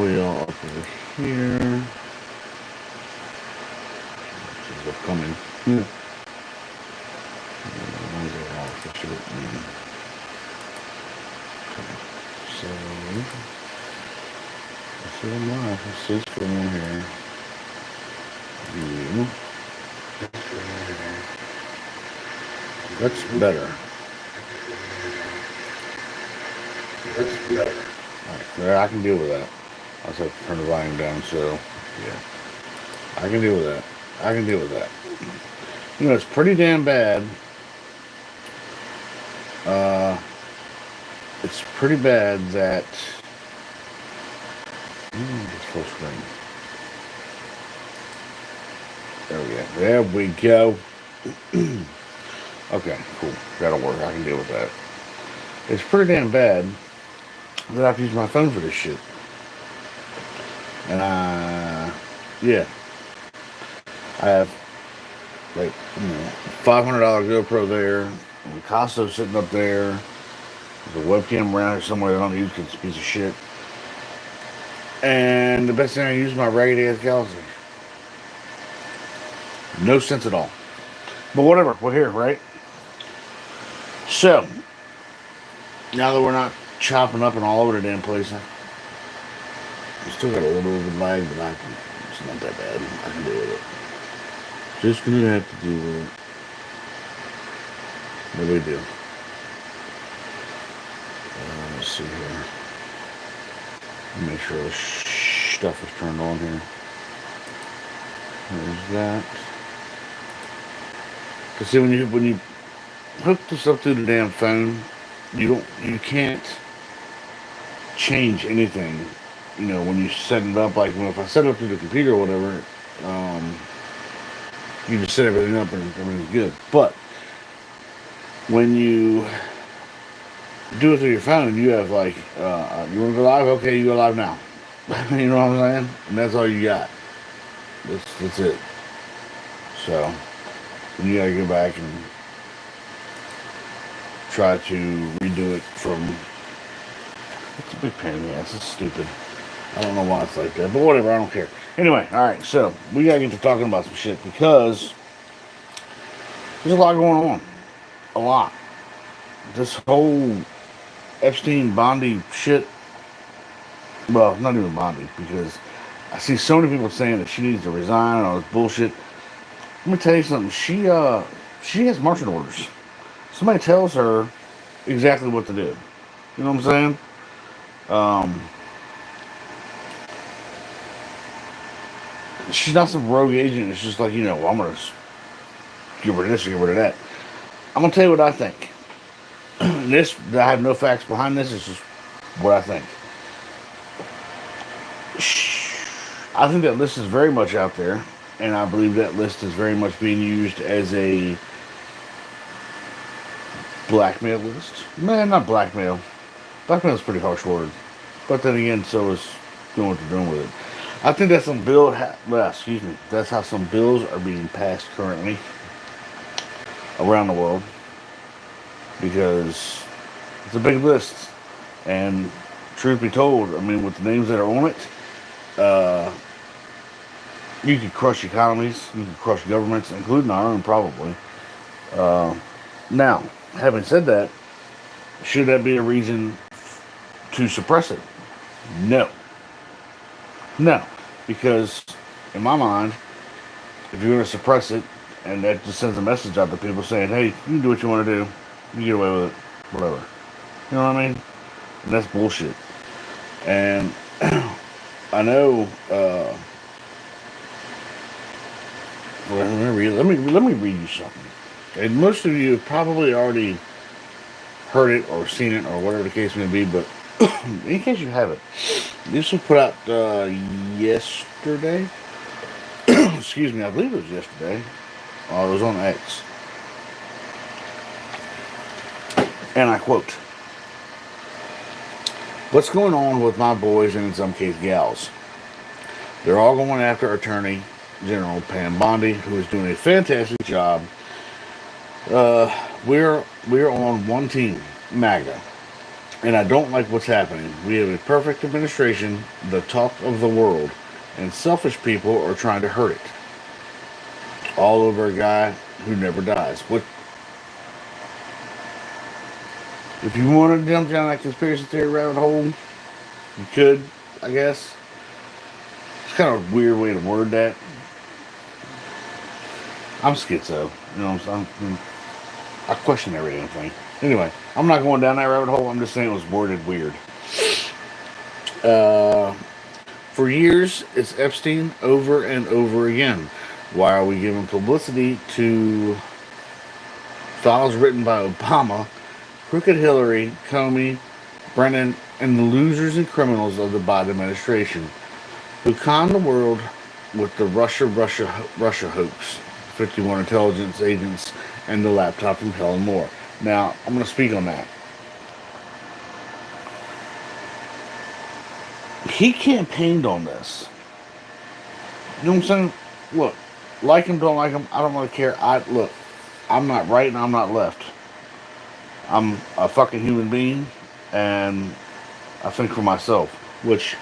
y'all up over here. This is upcoming. Yeah. So, let's see them live. Let's see what's going on here. You. That's better. That's better. Alright, yeah, I can deal with that. I just have to turn the volume down, so, yeah. I can deal with that. I can deal with that. You know, it's pretty damn bad. It's pretty bad that... It's full screen. There we go. Okay, cool. That'll work. I can deal with that. It's pretty damn bad that I have to use my phone for this shit. And yeah. I have, like, $500 GoPro there. Picasso sitting up there. There's a webcam around here somewhere that I don't use because it's a piece of shit. And the best thing I use is my raggedy ass Galaxy. No sense at all. But whatever, we're here, right? So, now that we're not chopping up and all over the damn place, I still got a little bit of a lag, but it's not that bad. I can deal with it. Just gonna have to deal with it. No big deal. Let's see here. Make sure the stuff is turned on here. There's that. Cause see, when you hook this up to the damn phone, you can't change anything. You know, when you set it up, like if I set it up to the computer or whatever, you just set everything up and everything's good. But when you do it through your phone, you have like, you want to go live? Okay, you go live now. You know what I'm saying? And that's all you got. That's it. So, you gotta go back and try to redo it from... It's a big pain in the ass. It's stupid. I don't know why it's like that, but whatever, I don't care. Anyway, alright, so, we gotta get to talking about some shit because there's a lot going on. A lot. This whole Epstein Bondi shit, well, not even Bondi, because I see so many people saying that she needs to resign and all this bullshit. Let me tell you something. She has marching orders. Somebody tells her exactly what to do. You know what I'm saying? She's not some rogue agent. It's just like, I'm gonna get rid of this or get rid of that. I'm gonna tell you what I think. This, I have no facts behind this. It's just what I think. I think that list is very much out there, and I believe that list is very much being used as a blackmail list. Man, not blackmail. Blackmail is a pretty harsh word. But then again, so is doing what they're doing with it. I think that's some that's how some bills are being passed currently around the world. Because it's a big list. And truth be told, I mean, with the names that are on it, you could crush economies, you could crush governments, including our own probably. Now, having said that, should that be a reason to suppress it? No. No. Because, in my mind, if you're going to suppress it, and that just sends a message out to people saying, hey, you can do what you want to do, you get away with it, whatever. You know what I mean? And that's bullshit. And I know, let me read you something. And most of you have probably already heard it or seen it or whatever the case may be, but in case you haven't, this was put out yesterday. Excuse me, I believe it was yesterday. It was on X. And I quote, "What's going on with my boys and in some case gals? They're all going after Attorney General Pam Bondi, who is doing a fantastic job. We're on one team, MAGA. And I don't like what's happening. We have a perfect administration, the talk of the world, and selfish people are trying to hurt it. All over a guy who never dies. What if you want to jump down that conspiracy theory rabbit hole? You could, I guess. It's kind of a weird way to word that. I'm schizo. You know what I'm saying? I question every damn thing. Anyway, I'm not going down that rabbit hole. I'm just saying it was worded weird. Uh, for years, it's Epstein over and over again. Why are we giving publicity to files written by Obama, crooked Hillary, Comey, Brennan, and the losers and criminals of the Biden administration, who conned the world with the Russia hoax, 51 intelligence agents, and the laptop from hell and more. Now, I'm going to speak on that. He campaigned on this. You know what I'm saying? Look, like him, don't like him, I don't really care. I'm not right and I'm not left. I'm a fucking human being, and I think for myself, which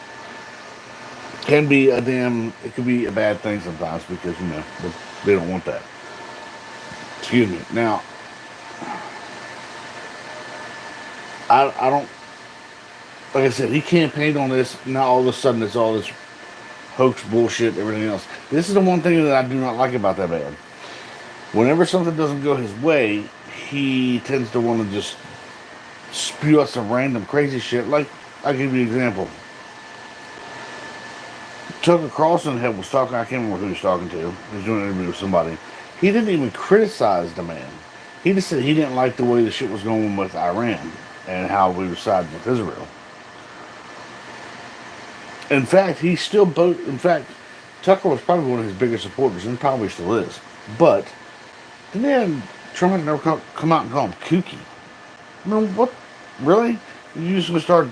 can be it could be a bad thing sometimes because, they don't want that. Excuse me. Now, I don't, like I said, he campaigned on this. Now all of a sudden it's all this hoax bullshit, everything else. This is the one thing that I do not like about that man. Whenever something doesn't go his way, he tends to want to just spew out some random crazy shit. Like, I'll give you an example. Tucker Carlson was talking, I can't remember who he was talking to. He was doing an interview with somebody. He didn't even criticize the man. He just said he didn't like the way the shit was going with Iran and how we were siding with Israel. In fact, Tucker was probably one of his biggest supporters and probably still is. But then Trump had never come out and call him kooky. I mean, what? Really? You just gonna start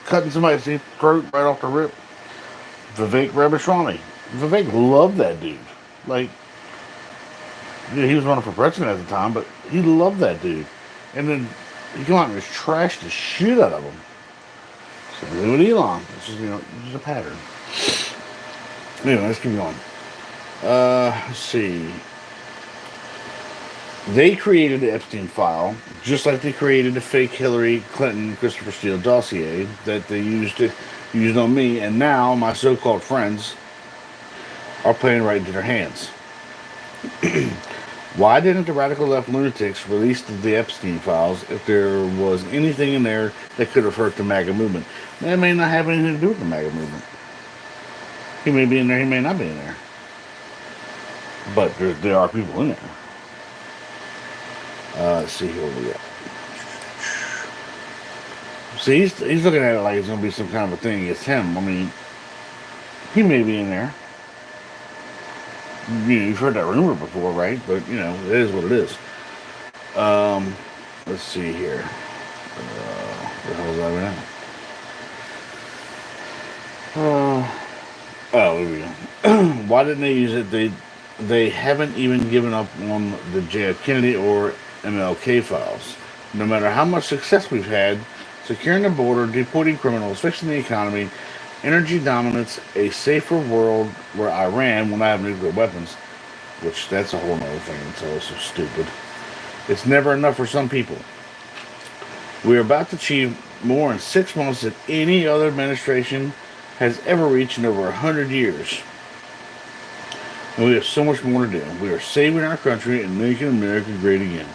cutting somebody's throat right off the rip? Vivek Ramaswamy. Vivek loved that dude. Like, yeah, he was running for president at the time, but he loved that dude. And then he come out and just trashed the shit out of him. Same thing with Elon. It's just a pattern. Anyway, let's keep going. Let's see. They created the Epstein file, just like they created the fake Hillary Clinton Christopher Steele dossier that they used on me, and now my so-called friends are playing right into their hands. Why didn't the radical left lunatics release the Epstein files if there was anything in there that could have hurt the MAGA movement? That may not have anything to do with the MAGA movement. He may be in there, he may not be in there. But there are people in there. Let's see here what we got. See, he's looking at it like it's going to be some kind of a thing against him. I mean, he may be in there. You've heard that rumor before, right? But, it is what it is. Let's see here. Where the hell is that right now? Here we go. Why didn't they use it? They haven't even given up on the JF Kennedy or MLK files. No matter how much success we've had securing the border, deporting criminals, fixing the economy, energy dominance, a safer world where Iran will not have nuclear weapons, which that's a whole other thing until it's so stupid. It's never enough for some people. We are about to achieve more in 6 months than any other administration has ever reached in over 100 years. And we have so much more to do. We are saving our country and making America great again,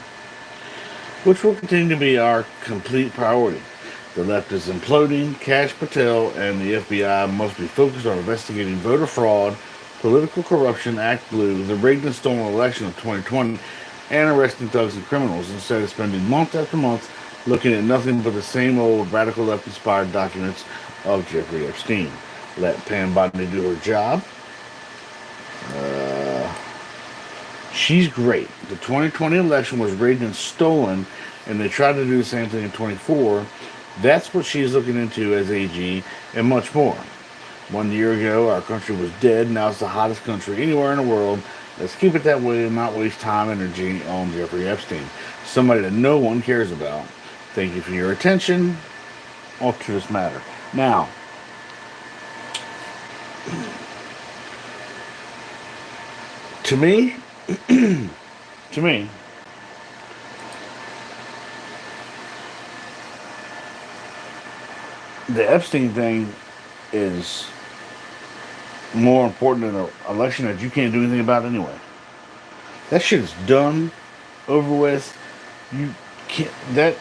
which will continue to be our complete priority. The left is imploding. Kash Patel and the FBI must be focused on investigating voter fraud, political corruption, Act Blue, the rigged and stolen election of 2020, and arresting thugs and criminals instead of spending month after month looking at nothing but the same old radical left-inspired documents of Jeffrey Epstein. Let Pam Bondi do her job. She's great. The 2020 election was rigged and stolen, and they tried to do the same thing in 24. That's what she's looking into as AG, and much more. 1 year ago, our country was dead. Now it's the hottest country anywhere in the world. Let's keep it that way and not waste time and energy on Jeffrey Epstein, somebody that no one cares about. Thank you for your attention. On to this matter. Now, to me, to me, the Epstein thing is more important than an election that you can't do anything about anyway. That shit is done, over with. You can't. That.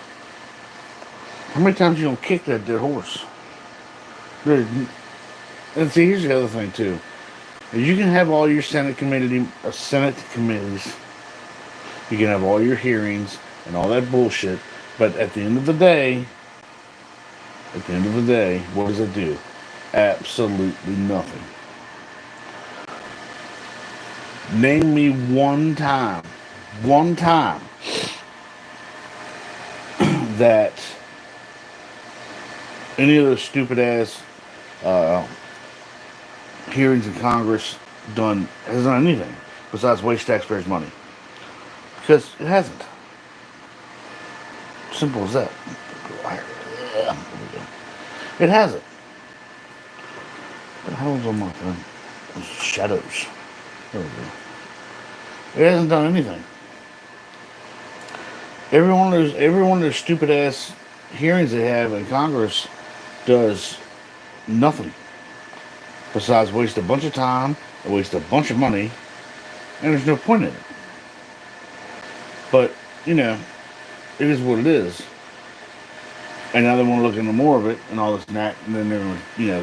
How many times you gonna kick that dead horse? And see, here's the other thing too. You can have all your Senate committees. You can have all your hearings and all that bullshit. But at the end of the day, what does it do? Absolutely nothing. Name me one time that any of those stupid ass uh, hearings in Congress has done anything besides waste taxpayers' money. Because it hasn't. Simple as that. It hasn't. What the hell's on my phone? Shadows. There we go. It hasn't done anything. Every one of those stupid ass hearings they have in Congress does nothing besides waste a bunch of time and waste a bunch of money, and there's no point in it. But it is what it is. And now they want to look into more of it and all this and that. And then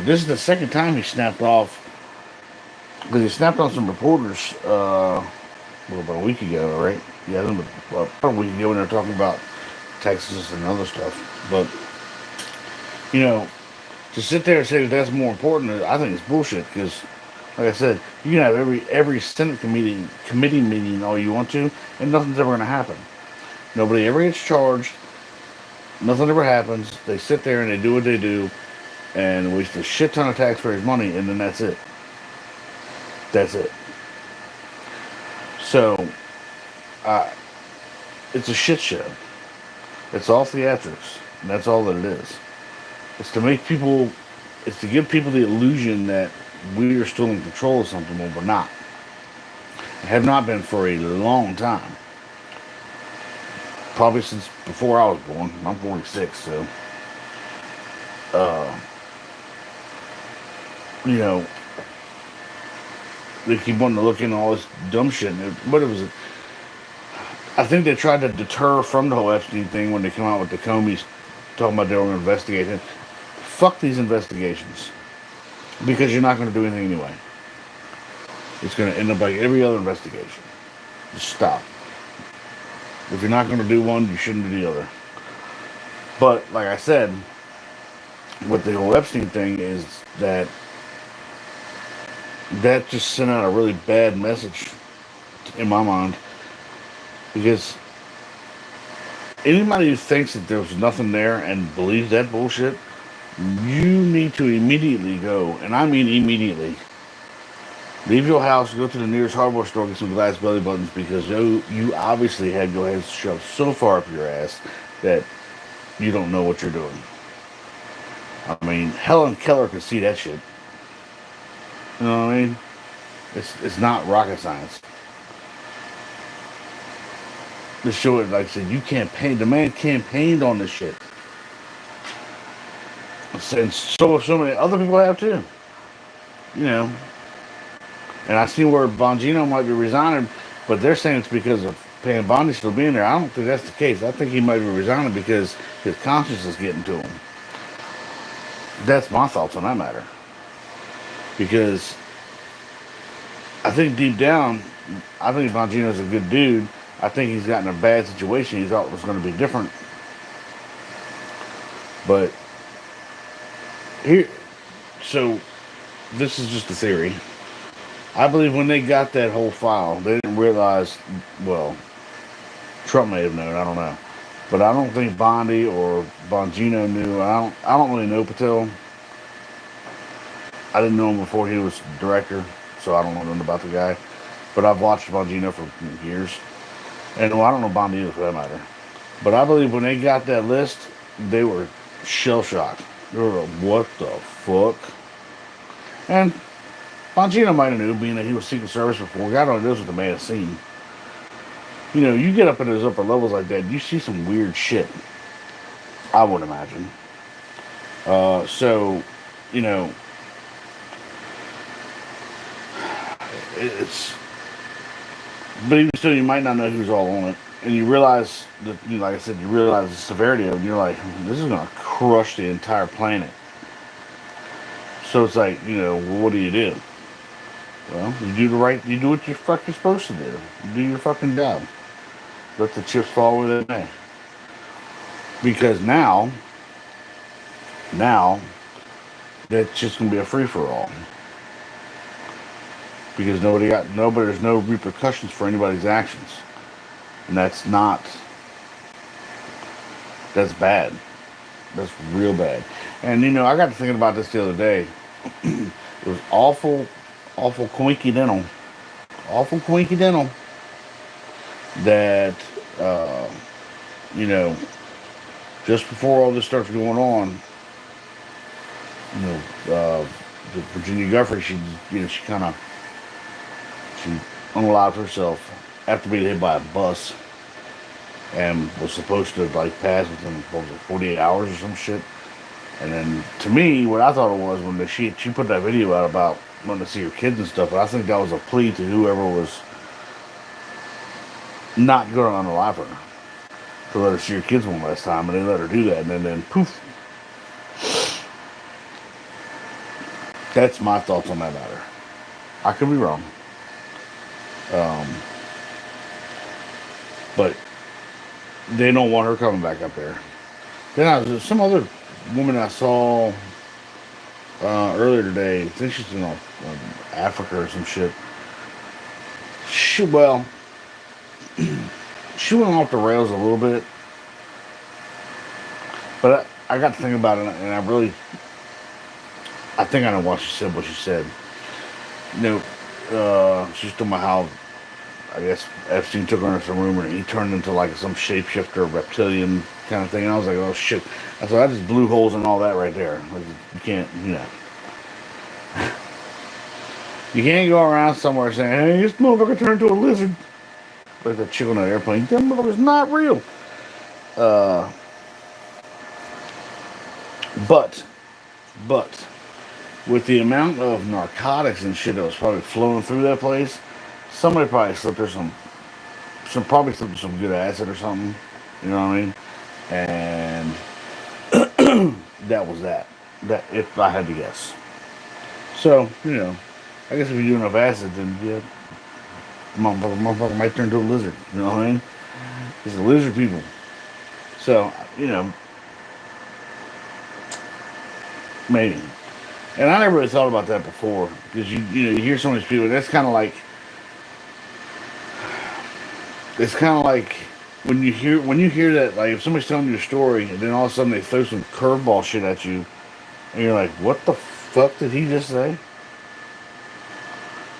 this is the second time he snapped off because he snapped on some reporters. About a week ago, right? Yeah, about a week ago when they were talking about Texas and other stuff. But to sit there and say that that's more important, I think it's bullshit. Because, like I said, you can have every Senate committee meeting all you want to, and nothing's ever going to happen. Nobody ever gets charged. Nothing ever happens. They sit there and they do what they do, and waste a shit ton of taxpayers' money, and then that's it. That's it. So, it's a shit show. It's all theatrics, and that's all that it is. It's to make people, it's to give people the illusion that we are still in control of something when we're not. Have not been for a long time. Probably since before I was born. I'm 46, so uh, you know, they keep wanting to look into all this dumb shit. But it was, I think they tried to deter from the whole Epstein thing when they came out with the Comeys talking about they were going to investigate him. Fuck these investigations because you're not going to do anything anyway. It's going to end up like every other investigation. Just stop. If you're not going to do one, you shouldn't do the other. But like I said, with the whole Epstein thing is that just sent out a really bad message in my mind because anybody who thinks that there was nothing there and believes that bullshit, you need to immediately go, and I mean immediately, leave your house, go to the nearest hardware store, get some glass belly buttons because you obviously had your head shoved so far up your ass that you don't know what you're doing. I mean, Helen Keller could see that shit. You know what I mean? It's not rocket science. To show it, like I said, you campaigned. The man campaigned on this shit. And so many other people have too. You know. And I see where Bongino might be resigning, but they're saying it's because of paying Bondi still being there. I don't think that's the case. I think he might be resigning because his conscience is getting to him. That's my thoughts on that matter. Because I think deep down, I think Bongino's a good dude. I think he's gotten a bad situation. He thought it was going to be different. But here, so this is just a theory. I believe when they got that whole file, they didn't realize, well, Trump may have known, I don't know. But I don't think Bondi or Bongino knew. I don't really know Patel. I didn't know him before he was director, so I don't know nothing about the guy. But I've watched Bongino for years. And well, I don't know Bondi either for that matter. But I believe when they got that list, they were shell shocked. They were like, what the fuck? And Bongino might have knew, being that he was Secret Service before. God only knows what the man has seen. You know, you get up in those upper levels like that, you see some weird shit. I would imagine. So, you know, it's. But even still, you might not know who's all on it, and you realize that, you know, like I said, you realize the severity of it. And you're like, this is gonna crush the entire planet. So it's like, you know, well, what do you do? Well, you do the right. You do what you're fucking supposed to do. You do your fucking job. Let the chips fall where they may. Because now that's just gonna be a free for all. Because there's no repercussions for anybody's actions, and that's bad. That's real bad. And you know, I got to thinking about this the other day. It was awful coincidental, awful coincidental that uh, you know, just before all this starts going on, you know, the Virginia Guffey, she kind of she unalived herself after being hit by a bus and was supposed to like pass within what was it, 48 hours or some shit. And then to me, what I thought it was when she put that video out about wanting to see her kids and stuff, but I think that was a plea to whoever was not going to unalive her to let her see her kids one last time, and they let her do that, and then poof. That's my thoughts on that matter. I could be wrong, um, but they don't want her coming back up there. Then some other woman I saw earlier today. I think she's in Africa or some shit. Well, she went off the rails a little bit, but I got to think about it, and I think I know why she said what she said. You know, she's talking about how I guess Epstein took her into some room and he turned into like some shapeshifter, reptilian kind of thing. And I was like, oh shit! So I just blew holes in all that right there. Like, you can't, you know, you can't go around somewhere saying, "Hey, this motherfucker turned into a lizard," like that chick on an airplane. That motherfucker's not real. Uh, but, but with the amount of narcotics and shit that was probably flowing through that place, somebody probably slipped her probably slipped her some good acid or something. You know what I mean? And that was that. That if I had to guess. So you know, I guess if you do enough acid, then yeah, motherfucker might turn into a lizard. You know what I mean? It's the lizard people. So you know, maybe. And I never really thought about that before because you hear some of these people. That's kind of like it's kind of like when you hear that, like if somebody's telling you a story and then all of a sudden they throw some curveball shit at you and you're like, what the fuck did he just say?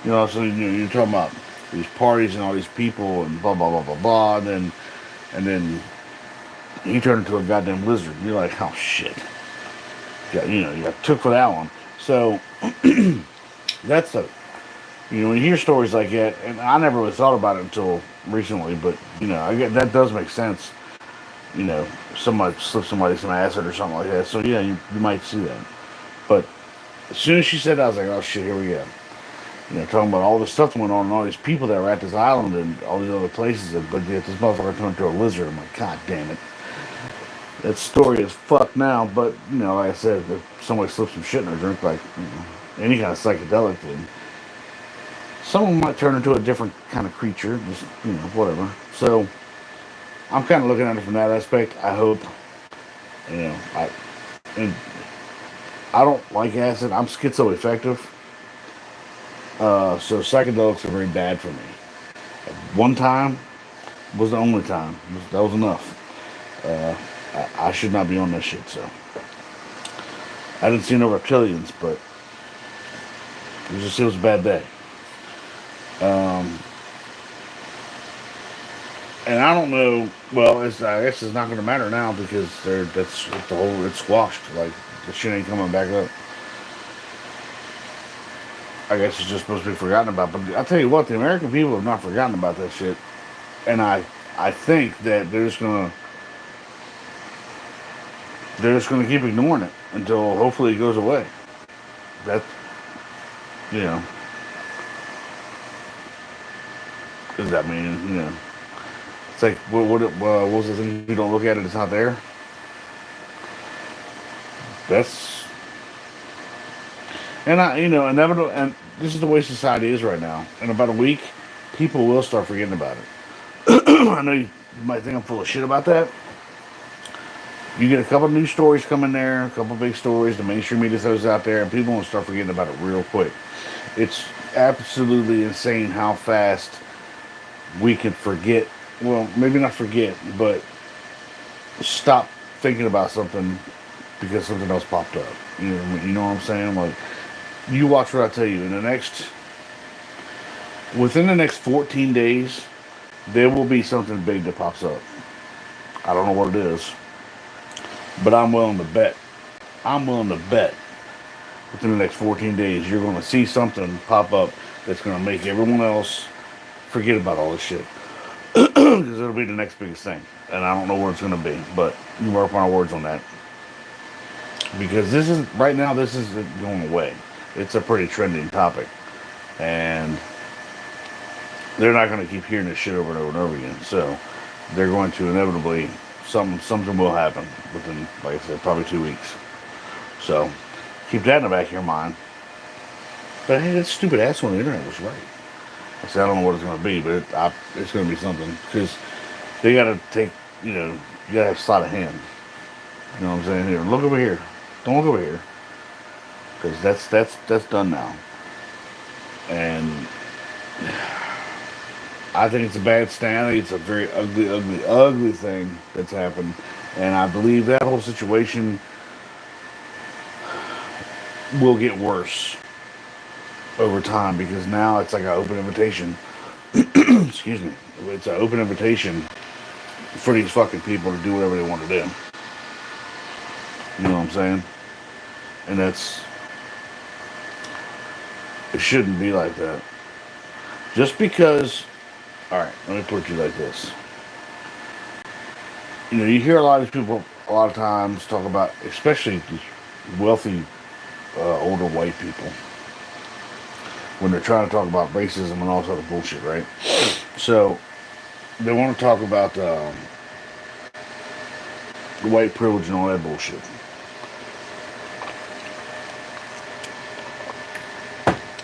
You know, so you're talking about these parties and all these people and blah blah blah blah blah, and then he turned into a goddamn lizard. You're like, oh shit, you got took for that one. So that's a when you hear stories like that, and I never really thought about it until recently, but I get that does make sense. Somebody slipped somebody some acid or something like that. So yeah, you might see that. But as soon as she said that, I was like, oh shit, here we go. Talking about all this stuff going on and all these people that were at this island and all these other places, but yet this motherfucker turned into a lizard. I'm like, god damn it. That story is fucked now, but like I said, if somebody slips some shit in their drink, like any kind of psychedelic thing, someone might turn into a different kind of creature, just whatever. So I'm kind of looking at it from that aspect. I hope, I and I don't like acid. I'm schizoaffective, so psychedelics are very bad for me. One time was the only time. That was enough. I should not be on that shit. So I didn't see no reptilians, but it was a bad day. Um, And I don't know. Well, I guess it's not going to matter now because that's the whole. It's squashed. Like the shit ain't coming back up. I guess it's just supposed to be forgotten about. But I tell you what, the American people have not forgotten about that shit, and I think that they're just gonna keep ignoring it until hopefully it goes away. That you know, does that mean It's like what was the thing? If you don't look at it, it's not there. That's and inevitable. And this is the way society is right now. In about a week, people will start forgetting about it. I know you might think I'm full of shit about that. You get a couple news stories coming there, a couple big stories. The mainstream media throws out there, and people will start forgetting about it real quick. It's absolutely insane how fast we can forget. Well, maybe not forget, but stop thinking about something because something else popped up. You know what I'm saying? Like, you watch what I tell you. Within the next 14 days, there will be something big that pops up. I don't know what it is, but I'm willing to bet. I'm willing to bet within the next 14 days, you're going to see something pop up that's going to make everyone else forget about all this shit. Because it'll be the next biggest thing. And I don't know what it's going to be, but you mark my words on that. Because right now, this isn't going away. It's a pretty trending topic. And they're not going to keep hearing this shit over and over and over again. So they're going to inevitably, something will happen within, like I said, probably 2 weeks. So keep that in the back of your mind. But hey, that stupid ass on the internet was right. I said, I don't know what it's going to be, but it's going to be something. Because they got to take, you got to have sleight of hand. You know what I'm saying? Here, look over here. Don't look over here. Because that's done now. And I think it's a bad stand. I think it's a very ugly, ugly, ugly thing that's happened. And I believe that whole situation will get worse over time because now it's like an open invitation. Excuse me. It's an open invitation for these fucking people to do whatever they want to do. You know what I'm saying? And it shouldn't be like that. Just because, alright, let me put it to you like this. You hear a lot of these people a lot of times talk about, especially these wealthy, older white people, when they're trying to talk about racism and all this other bullshit, right? So, they want to talk about the white privilege and all that bullshit.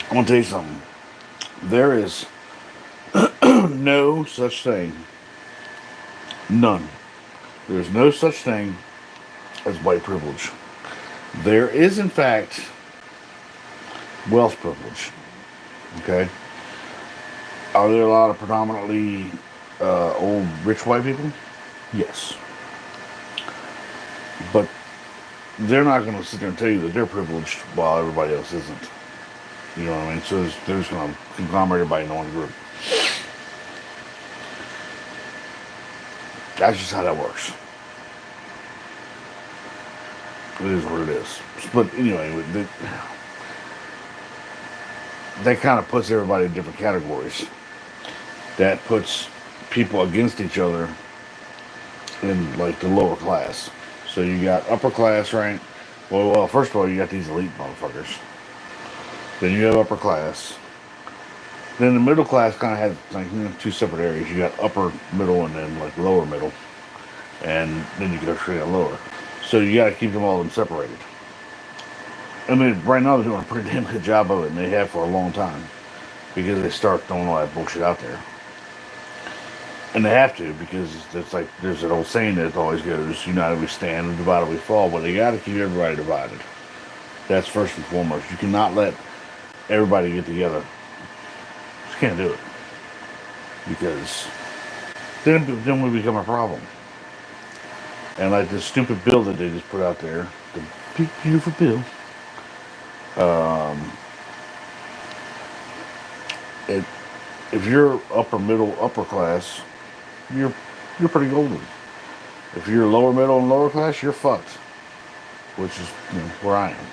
I'm gonna tell you something. There is no such thing. None. There's no such thing as white privilege. There is, in fact, wealth privilege. Okay? Are there a lot of predominantly old, rich white people? Yes. But they're not going to sit there and tell you that they're privileged while everybody else isn't. You know what I mean? So they're just going to conglomerate everybody in one group. That's just how that works. It is what it is. But anyway, that kind of puts everybody in different categories. That puts people against each other in like the lower class. So you got upper class, right? Well, first of all, you got these elite motherfuckers. Then you have upper class. Then the middle class kind of has like two separate areas. You got upper middle and then like lower middle, and then you go straight out lower. So you got to keep them all separated. I mean, right now they're doing a pretty damn good job of it, and they have for a long time because they start throwing all that bullshit out there. And they have to because it's like there's an old saying that always goes, united we stand and divided we fall, but they got to keep everybody divided. That's first and foremost. You cannot let everybody get together. Just can't do it. Because then we become a problem. And like this stupid bill that they just put out there, the big beautiful bill, it if you're upper middle, upper class, you're you're pretty golden. If you're lower middle and lower class, you're fucked. Which is where I am.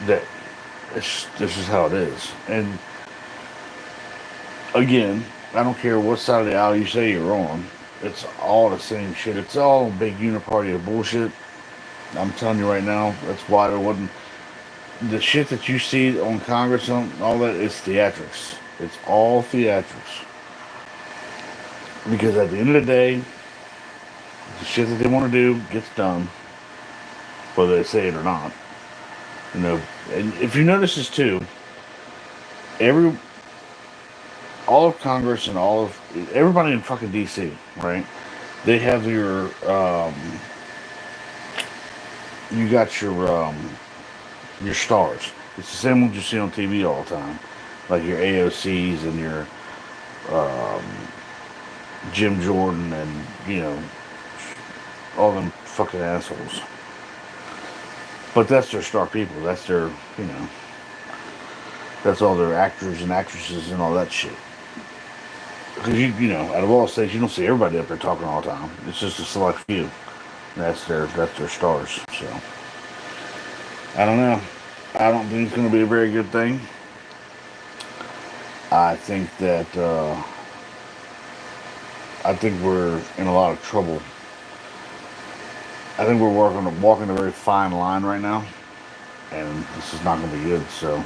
That this is how it is. And again, I don't care what side of the aisle you say you're on. It's all the same shit. It's all a big uniparty of bullshit. I'm telling you right now, that's why there wasn't the shit that you see on Congress and all that is theatrics. It's all theatrics. Because at the end of the day, the shit that they want to do gets done, whether they say it or not. You know, and if you notice this too, every all of Congress and all of everybody in fucking DC, right? They have you got your stars. It's the same ones you see on TV all the time, like your AOCs and your um, Jim Jordan and all them fucking assholes. But that's their star people. That's their that's all their actors and actresses and all that shit. Because out of all states, you don't see everybody up there talking all the time. It's just a select few. That's their stars. So I don't know. I don't think it's going to be a very good thing. I think that I think we're in a lot of trouble. I think we're walking a very fine line right now, and this is not going to be good. So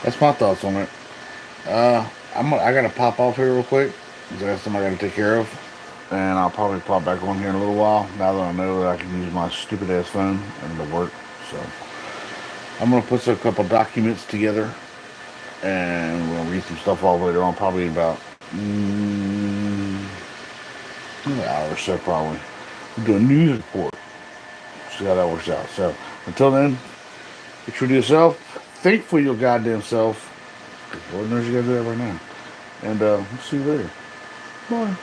that's my thoughts on it. I gotta pop off here real quick. Because I got something I gotta take care of, and I'll probably pop back on here in a little while. Now that I know that I can use my stupid ass phone and it'll work. So I'm gonna put a couple documents together, and we'll read some stuff off later on. Probably about an hour or so, probably. We'll do a news report. See how that works out. So until then, be true to yourself. Think for your goddamn self. Lord knows you gotta do that right now. And we'll see you later. Bye.